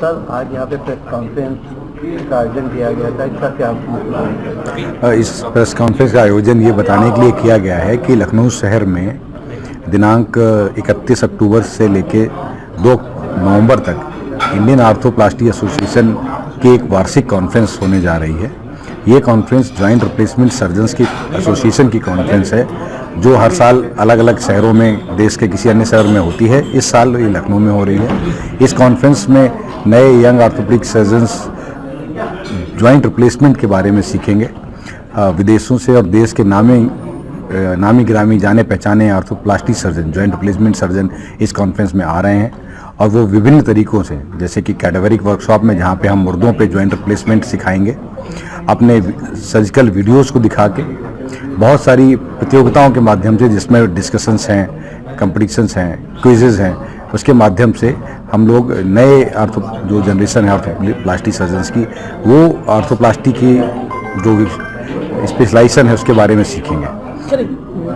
Sir, आज यहाँ पे प्रेस कॉन्फ्रेंस का आयोजन किया गया था, इसका क्या? इस प्रेस कॉन्फ्रेंस का आयोजन ये बताने के लिए किया गया है कि लखनऊ शहर में दिनांक 31 अक्टूबर से लेके 2 नवंबर तक इंडियन आर्थ्रोप्लास्टी एसोसिएशन की एक वार्षिक कॉन्फ्रेंस होने जा रही है। ये कॉन्फ्रेंस जॉइंट रिप्लेसमेंट सर्जन्स की एसोसिएशन की कॉन्फ्रेंस है, जो हर साल अलग अलग शहरों में, देश के किसी अन्य शहर में होती है। इस साल ये लखनऊ में हो रही है। इस कॉन्फ्रेंस में नए young orthopaedic surgeons joint replacement के बारे में सीखेंगे। विदेशों से और देश के नामी गिरामी जाने पहचाने arthroplasty surgeon, joint replacement surgeon इस कॉन्फ्रेंस में आ रहे हैं और वो विभिन्न तरीकों से, जैसे कि कैडेवरिक वर्कशॉप में जहाँ पे हम मुर्दों पे जॉइंट रिप्लेसमेंट सिखाएंगे, अपने सर्जिकल वीडियोस को दिखा के, बहुत सारी प्रतियोगिताओं के माध्यम से जिसमें डिस्कशंस हैं, कंपटीशंस हैं, क्विजेज हैं, उसके माध्यम से हम लोग नए जो जनरेशन है आर्थोप्लास्टी सर्जन्स की, वो आर्थोप्लास्टी की जो स्पेशलाइजेशन है उसके बारे में सीखेंगे। सर,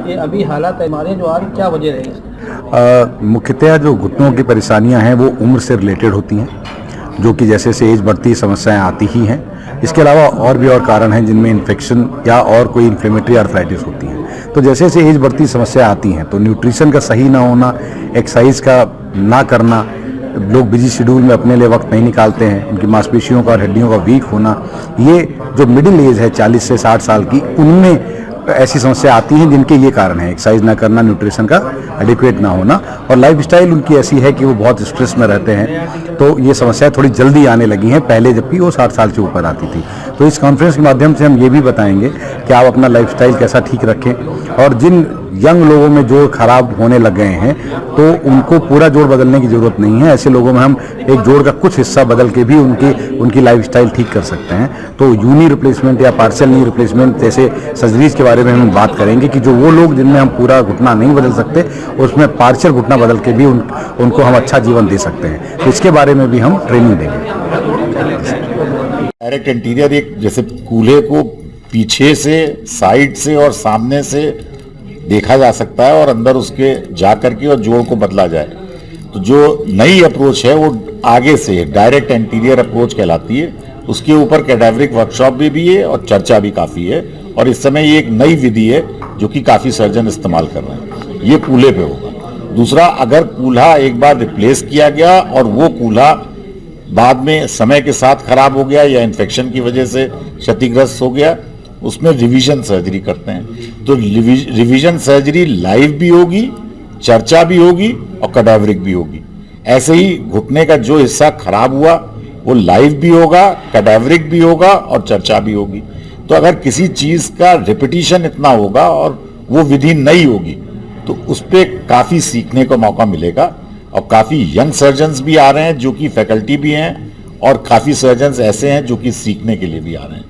ये अभी हालात हमारे जो आज क्या वजह रही? मुख्यतः जो घुटनों की परेशानियां हैं वो उम्र से रिलेटेड होती हैं, जो कि जैसे जैसे एज बढ़ती समस्याएं आती ही हैं। इसके अलावा और भी और कारण हैं जिनमें इन्फेक्शन या और कोई इन्फ्लेमेटरी आर्थराइटिस होती है। तो जैसे जैसे एज बढ़ती समस्या आती हैं तो न्यूट्रिशन का सही ना होना, एक्सरसाइज का ना करना, लोग बिजी शेड्यूल में अपने लिए वक्त नहीं निकालते हैं, उनकी मांसपेशियों का और हड्डियों का वीक होना, ये जो मिडिल एज है 40 से 60 साल की, उनमें ऐसी समस्या आती हैं जिनके ये कारण है एक्सरसाइज ना करना, न्यूट्रिशन का एडिक्वेट ना होना और लाइफस्टाइल उनकी ऐसी है कि वो बहुत स्ट्रेस में रहते हैं। तो ये समस्याएं थोड़ी जल्दी आने लगी हैं, पहले जबकि वो 60 साल से ऊपर आती थी। तो इस कॉन्फ्रेंस के माध्यम से हम ये भी बताएंगे कि आप अपना लाइफस्टाइल कैसा ठीक रखें और जिन यंग लोगों में जोड़ खराब होने लग गए हैं तो उनको पूरा जोड़ बदलने की जरूरत नहीं है। ऐसे लोगों में हम एक जोड़ का कुछ हिस्सा बदल के भी उनकी लाइफस्टाइल ठीक कर सकते हैं। तो यूनी रिप्लेसमेंट या पार्शियल नी रिप्लेसमेंट जैसे सर्जरीज के बारे में हम बात करेंगे कि जो वो लोग जिनमें हम पूरा घुटना नहीं बदल सकते, उसमें पार्शियल घुटना बदल के भी उनको हम अच्छा जीवन दे सकते हैं। तो इसके बारे में भी हम ट्रेनिंग देंगे। डायरेक्ट एंटीरियर, एक जैसे कूल्हे को पीछे से, साइड से और सामने से देखा जा सकता है और अंदर उसके जा करके और जोड़ को बदला जाए। तो जो नई अप्रोच है वो आगे से डायरेक्ट एंटीरियर अप्रोच कहलाती है। उसके ऊपर कैडेवरिक वर्कशॉप भी है और चर्चा भी काफ़ी है और इस समय ये एक नई विधि है जो कि काफ़ी सर्जन इस्तेमाल कर रहे हैं। ये कूल्हे पे होगा। दूसरा, अगर कूल्हा एक बार रिप्लेस किया गया और वो कूल्हा बाद में समय के साथ खराब हो गया या इन्फेक्शन की वजह से क्षतिग्रस्त हो गया, उसमें रिवीजन सर्जरी करते हैं। तो रिवीजन सर्जरी लाइव भी होगी, चर्चा भी होगी और कैडेवरिक भी होगी। ऐसे ही घुटने का जो हिस्सा खराब हुआ वो लाइव भी होगा, कैडेवरिक भी होगा और चर्चा भी होगी। तो अगर किसी चीज का रिपीटिशन इतना होगा और वो विधि नई होगी तो उस पर काफी सीखने का मौका मिलेगा और काफी यंग सर्जन्स भी आ रहे हैं जो कि फैकल्टी भी हैं और काफी सर्जन्स ऐसे हैं जो कि सीखने के लिए भी आ रहे हैं।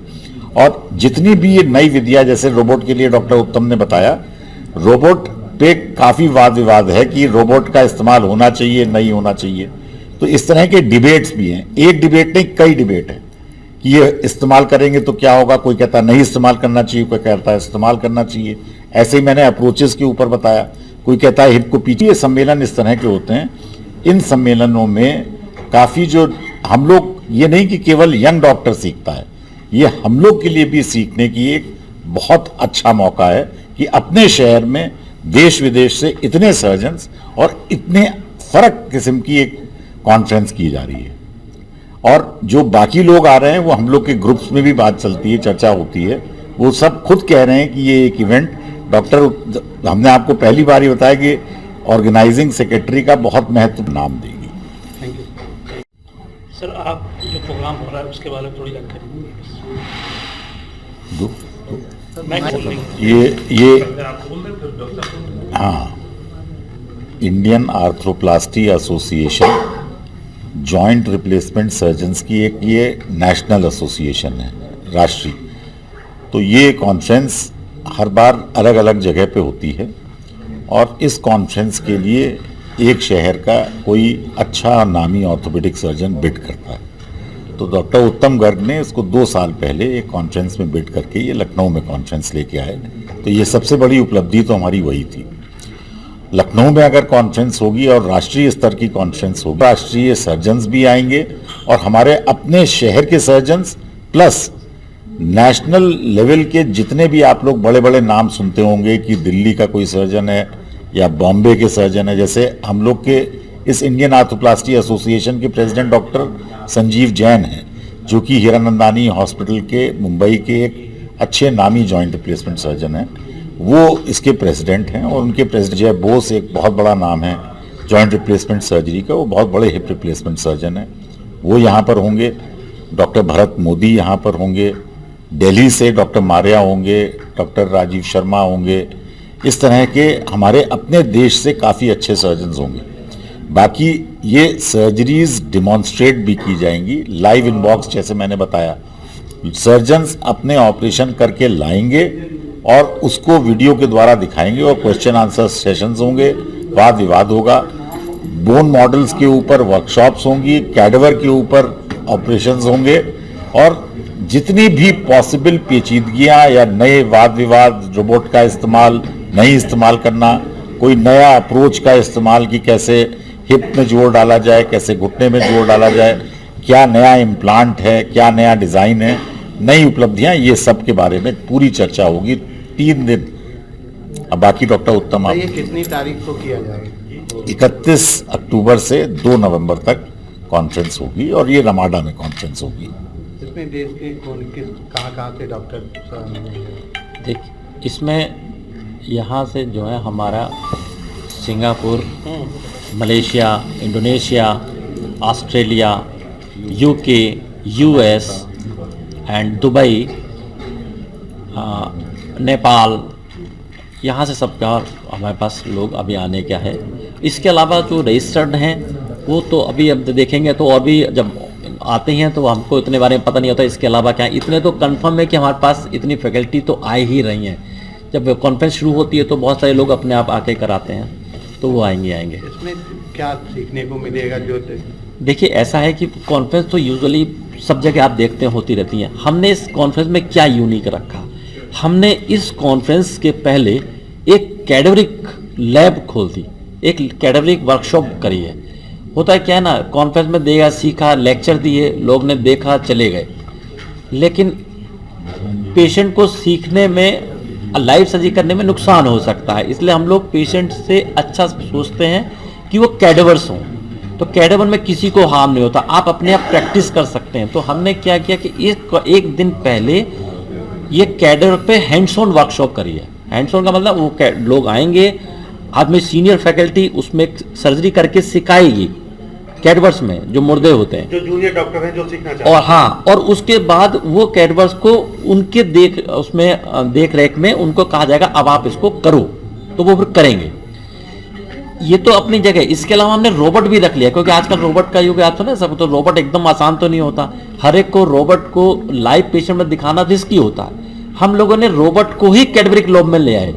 और जितनी भी ये नई विधियां, जैसे रोबोट के लिए डॉक्टर उत्तम ने बताया, रोबोट पे काफी वाद विवाद है कि रोबोट का इस्तेमाल होना चाहिए नहीं होना चाहिए। तो इस तरह के डिबेट्स भी हैं। एक डिबेट नहीं, कई डिबेट है कि ये इस्तेमाल करेंगे तो क्या होगा। कोई कहता है नहीं इस्तेमाल करना चाहिए, कोई कहता है इस्तेमाल करना चाहिए। ऐसे ही मैंने अप्रोचेस के ऊपर बताया। कोई कहता है हिप को पीछे। ये सम्मेलन इस तरह के होते हैं। इन सम्मेलनों में काफी जो हम लोग, ये नहीं कि केवल यंग डॉक्टर सीखता है, ये हम लोग के लिए भी सीखने की एक बहुत अच्छा मौका है कि अपने शहर में देश विदेश से इतने सर्जन्स और इतने फर्क किस्म की एक कॉन्फ्रेंस की जा रही है। और जो बाकी लोग आ रहे हैं वो हम लोग के ग्रुप्स में भी बात चलती है, चर्चा होती है। वो सब खुद कह रहे हैं कि ये एक इवेंट, डॉक्टर हमने आपको पहली बार ही बताया कि ऑर्गेनाइजिंग सेक्रेटरी का बहुत महत्व नाम देगी। Thank you sir. आप जो प्रोग्राम हो रहा है उसके बारे में थोड़ी जानकारी ये हाँ, Indian arthroplasty association joint replacement surgeons की एक ये नेशनल एसोसिएशन है, राष्ट्रीय। तो ये कॉन्फ्रेंस हर बार अलग अलग जगह पे होती है और इस कॉन्फ्रेंस के लिए एक शहर का कोई अच्छा नामी ऑर्थोपेडिक सर्जन बिड करता है। तो डॉक्टर उत्तम गर्ग ने इसको 2 साल पहले एक कॉन्फ्रेंस में बिड करके ये लखनऊ में कॉन्फ्रेंस लेके आए। तो ये सबसे बड़ी उपलब्धि तो हमारी वही थी। लखनऊ में अगर कॉन्फ्रेंस होगी और राष्ट्रीय स्तर की कॉन्फ्रेंस होगी, राष्ट्रीय सर्जन्स भी आएंगे और हमारे अपने शहर के सर्जन्स प्लस नेशनल लेवल के जितने भी आप लोग बड़े बड़े नाम सुनते होंगे कि दिल्ली का कोई सर्जन है या बॉम्बे के सर्जन है, जैसे हम लोग के इस इंडियन आर्थोप्लास्टी एसोसिएशन के प्रेसिडेंट डॉक्टर संजीव जैन हैं, जो कि हीरानंदानी हॉस्पिटल के मुंबई के एक अच्छे नामी जॉइंट रिप्लेसमेंट सर्जन हैं, वो इसके प्रेसिडेंट हैं। और उनके प्रेसिडेंट जय बोस एक बहुत बड़ा नाम है जॉइंट रिप्लेसमेंट सर्जरी का, वो बहुत बड़े हिप रिप्लेसमेंट सर्जन हैं, वो यहाँ पर होंगे। डॉक्टर भरत मोदी यहाँ पर होंगे, दिल्ली से डॉक्टर मारिया होंगे, डॉक्टर राजीव शर्मा होंगे। इस तरह के हमारे अपने देश से काफ़ी अच्छे सर्जन्स होंगे। बाकी ये सर्जरीज डिमॉन्स्ट्रेट भी की जाएंगी लाइव इनबॉक्स, जैसे मैंने बताया। सर्जन्स अपने ऑपरेशन करके लाएंगे और उसको वीडियो के द्वारा दिखाएंगे और क्वेश्चन आंसर सेशंस होंगे, वाद विवाद होगा, बोन मॉडल्स के ऊपर वर्कशॉप्स होंगी, कैडेवर के ऊपर ऑपरेशंस होंगे और जितनी भी पॉसिबल पेचीदगियां या नए वाद विवाद, रोबोट का इस्तेमाल नहीं इस्तेमाल करना, कोई नया अप्रोच का इस्तेमाल कि कैसे हिप में जोड़ डाला जाए, कैसे घुटने में जोड़ डाला जाए, क्या नया इम्प्लांट है, क्या नया डिज़ाइन है, नई उपलब्धियां, ये सब के बारे में पूरी चर्चा होगी 3 दिन। अब बाकी डॉक्टर उत्तम आप, ये कितनी तारीख को किया जाएगा? 31 अक्टूबर से 2 नवंबर तक कॉन्फ्रेंस होगी और ये रमाडा में कॉन्फ्रेंस होगी। इसमें देश के कहाँ से डॉक्टर? देख, इसमें यहाँ से जो है हमारा Singapore, Malaysia, Indonesia, Australia, UK, US and Dubai, Nepal, यहाँ से सबका हमारे पास लोग अभी आने का है। इसके अलावा जो रजिस्टर्ड हैं वो तो अभी अब देखेंगे, तो और भी जब आते हैं तो हमको इतने बारे में पता नहीं होता। इसके अलावा क्या, इतने तो कंफर्म है कि हमारे पास इतनी फैकल्टी तो आ ही रही हैं। जब कॉन्फ्रेंस शुरू होती है तो बहुत सारे लोग अपने आप आके कराते हैं, तो वो आएंगे। इसमें क्या सीखने को मिलेगा? जो देखिए, ऐसा है कि कॉन्फ्रेंस तो यूजुअली सब जगह आप देखते हैं होती रहती हैं। हमने इस कॉन्फ्रेंस में क्या यूनिक रखा, हमने इस कॉन्फ्रेंस के पहले एक कैडेवरिक लैब खोल दी, एक कैडेवरिक वर्कशॉप करी है। होता है क्या है ना, कॉन्फ्रेंस में देगा, सीखा, लेक्चर दिए, लोग ने देखा, चले गए, लेकिन पेशेंट को सीखने में, लाइव सर्जरी करने में नुकसान हो सकता है। इसलिए हम लोग पेशेंट से अच्छा सोचते हैं कि वो कैडेवर्स हों, तो कैडेवर में किसी को हार्म नहीं होता, आप अपने आप प्रैक्टिस कर सकते हैं। तो हमने क्या किया कि एक दिन पहले ये कैडेवर पे हैंड्स ऑन वर्कशॉप करी है। हैंड्स ऑन का मतलब वो लोग आएंगे, आज में सीनियर फैकल्टी उसमें सर्जरी करके सिखाएगी कैडवर्स में, जो मुर्दे होते हैं, जो जूनियर डॉक्टर हैं जो सीखना चाहते हैं। और हाँ, और उसके बाद वो कैडवर्स को उनके देख रेख में उनको कहा जाएगा अब आप इसको करो, तो वो फिर करेंगे। ये तो अपनी जगह। इसके अलावा हमने रोबोट भी रख लिया, क्योंकि आजकल रोबोट का युग है ना सब, तो रोबोट एकदम आसान तो नहीं होता। हर एक को रोबोट को लाइव पेशेंट में दिखाना रिस्की होता है। हम लोगों ने रोबोट को ही कैडवरिक लैब में ले आए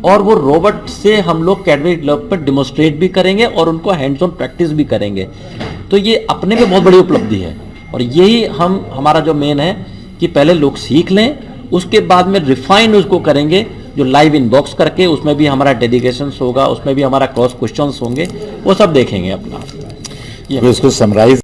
और वो रोबोट से हम लोग कैडवरिक लैब पर डिमोन्स्ट्रेट भी करेंगे और उनको हैंड्स ऑन प्रैक्टिस भी करेंगे। तो ये अपने में बहुत बड़ी उपलब्धि है और यही हमारा जो मेन है कि पहले लोग सीख लें, उसके बाद में रिफाइन उसको करेंगे, जो लाइव इनबॉक्स करके उसमें भी हमारा डेडिकेशन होगा, उसमें भी हमारा क्रॉस क्वेश्चंस होंगे, वो सब देखेंगे अपना। इसको समराइज